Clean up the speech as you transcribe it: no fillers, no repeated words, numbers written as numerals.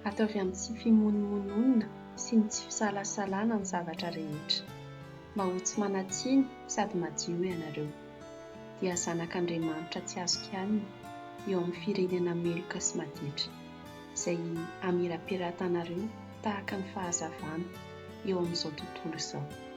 Ataovy amin'ny tsy fimonomononina sy ny tsy fisalasalana ny zavatra rehetra, mba ho tsy manatsiny sady madio ianareo, dia zanak'Andriamanitra tsy azo kianina eo amin'ny firenena meloka sy maditra, izay amirapiretanareo tahaka ny fahazavana eo amin'izao tontolo izao.